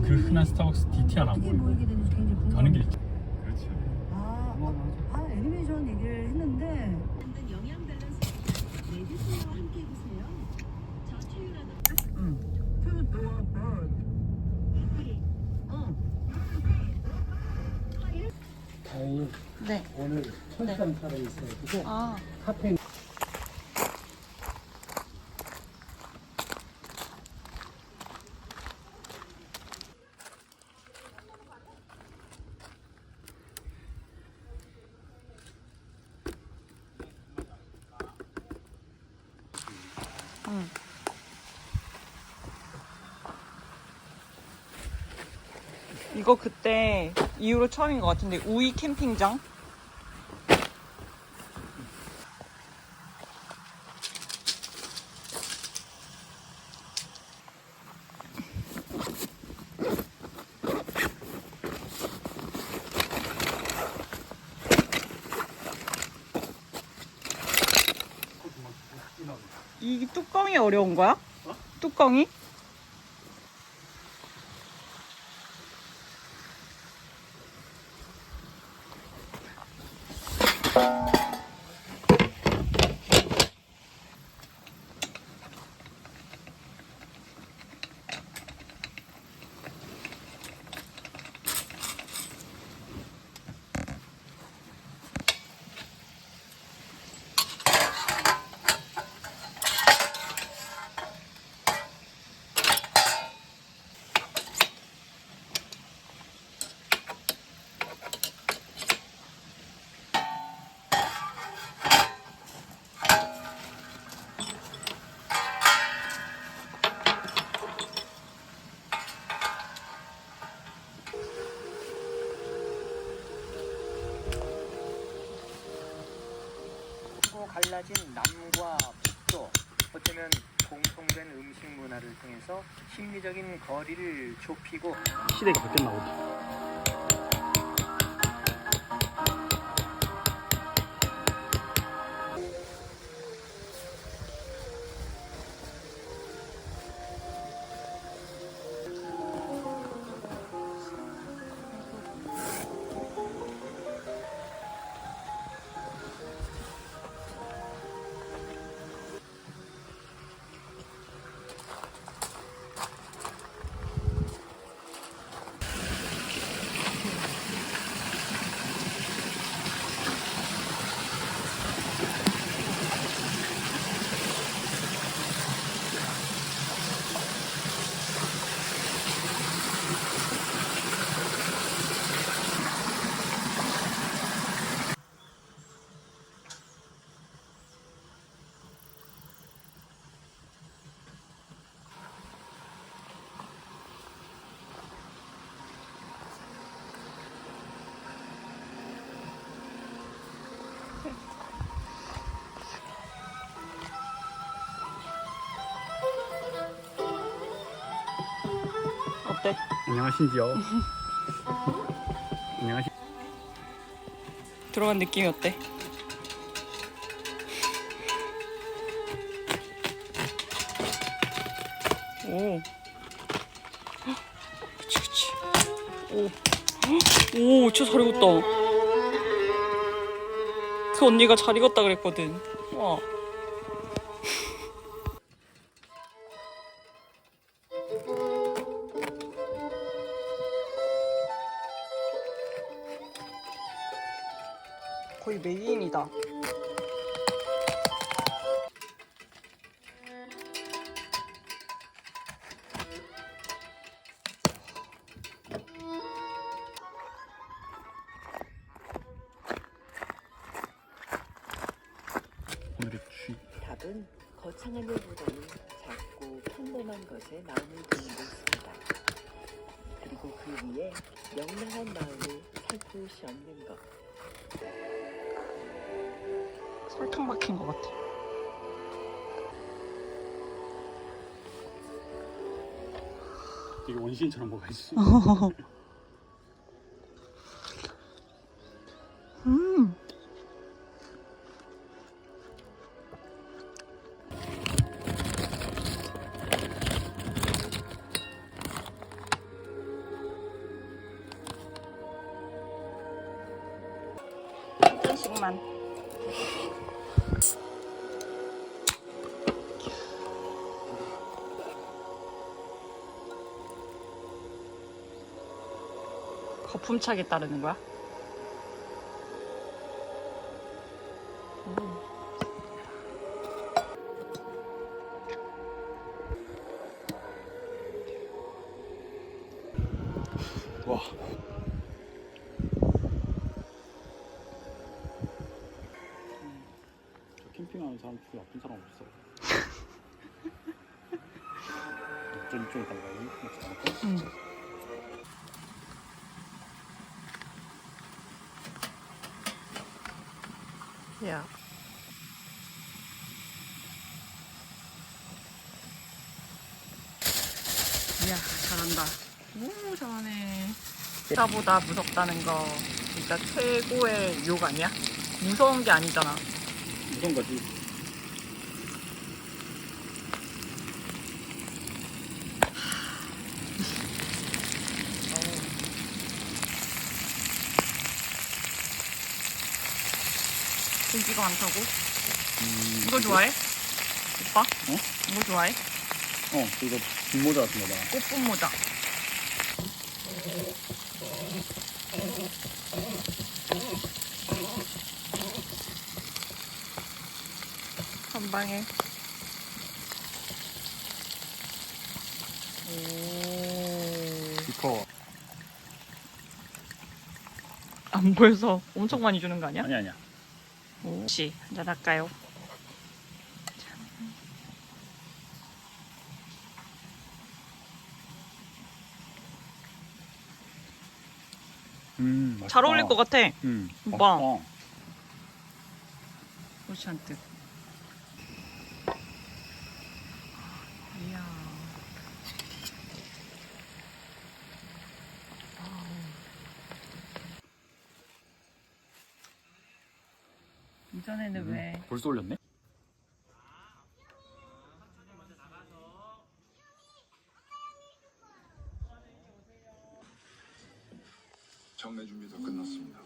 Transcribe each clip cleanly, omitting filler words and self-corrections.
그 흔한 스타벅스 DTR 안 어떻게 보이고 보이게 되는지 굉장히 궁금해요. 가는 길 있죠. 그렇죠. 애니메이션 얘기를 했는데 만든 영양 밸런스 레디스와 함께 해보세요. 저 최유라는 다행히 네. 오늘 철산 사람이 있어가지고 아, 카페인 이거 그때 이후로 처음인 것 같은데 우이 캠핑장? 이 뚜껑이 어려운 거야? 뚜껑이? 갈라진 남과 북도, 어쩌면 공통된 음식 문화를 통해서 심리적인 거리를 좁히고 시대가 바뀌었나 보다. 어때? 안녕하신지요? 안녕하신. 들어간 느낌이 어때? 오. 그치, 그치. 오. 오, 진짜 잘 익었다. 그 언니가 잘 익었다 그랬거든. 와. 거의 메인이다. 오늘의 주의. 답은 거창한 일보다는 작고 평범한 것에 마음을 두는 데 있습니다. 그리고 그 위에 명랑한 마음을 살포시 얹는 것. 설탕 박힌 것 같아. 되게 원시인처럼 뭐가 있어. 조금만. 거품차게 따르는 거야? 와. 저 캠핑하는 사람 중에 나쁜 사람 없어. 좀 이따가 가야지. 응. 야. 이야, 잘한다. 오, 잘하네. 나보다 무섭다는 거 진짜 최고의 욕 아니야? 무서운 게 아니잖아. 무서운 거지. 고기가 많다고? 이거 좋아해? 오빠? 어? 이거 좋아해? 이거 뒷모자 같은 거다. 꽃분 모자. 한 방에. 오. 비커. 안 보여서 엄청 많이 주는 거 아니야? 아니야. 오. 혹시 한잔 할까요? 맛있다. 잘 어울릴 것 같아. 오빠. 맛있다. 그렇지 않듯. 이야. 이전에는 왜 벌써 올렸네? 정례 준비도 끝났습니다.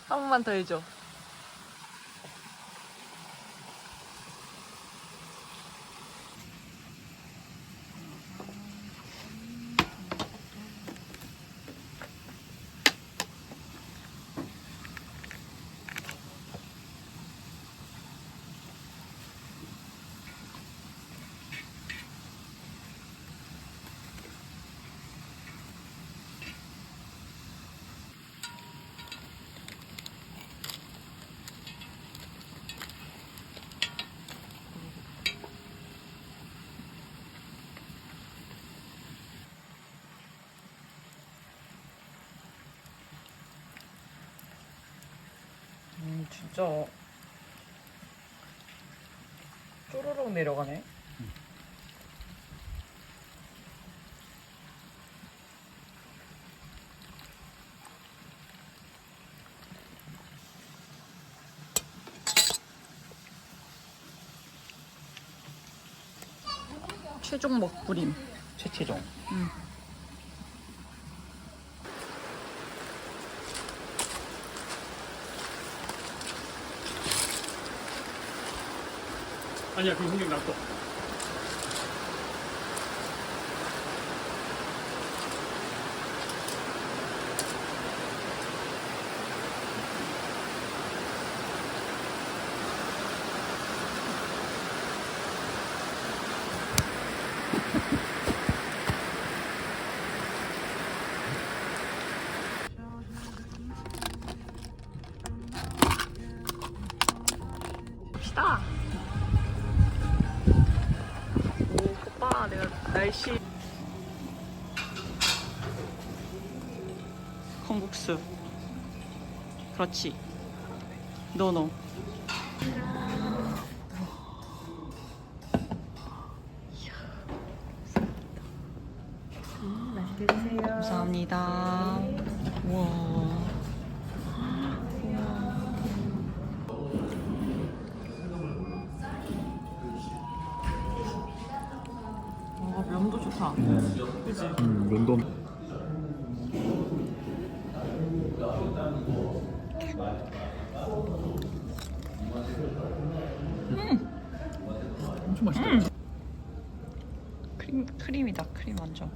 한 번만 더 해줘. 진짜 쪼르륵 내려가네. 최종 먹부림. 최최종. 아니야, 그 홍경 놔둬. 날씨. 콩국수. 그렇지. 노노. 맛있게 드세요. 감사합니다. 우와. 와, 면도 좋다. 그치? 면도. 엄청 맛있다. 크림이다, 크림 완전.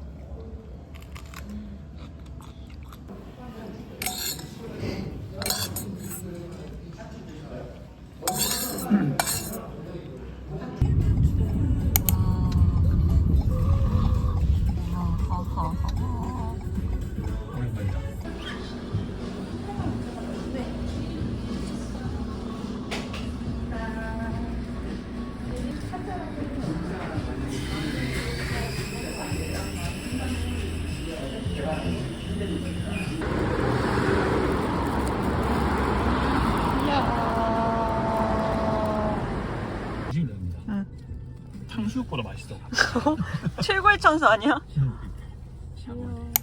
오랜만이다. 맛있습니다. 응. 탕수육보다 맛있어. 최고의 천사 아니야? 샤브네.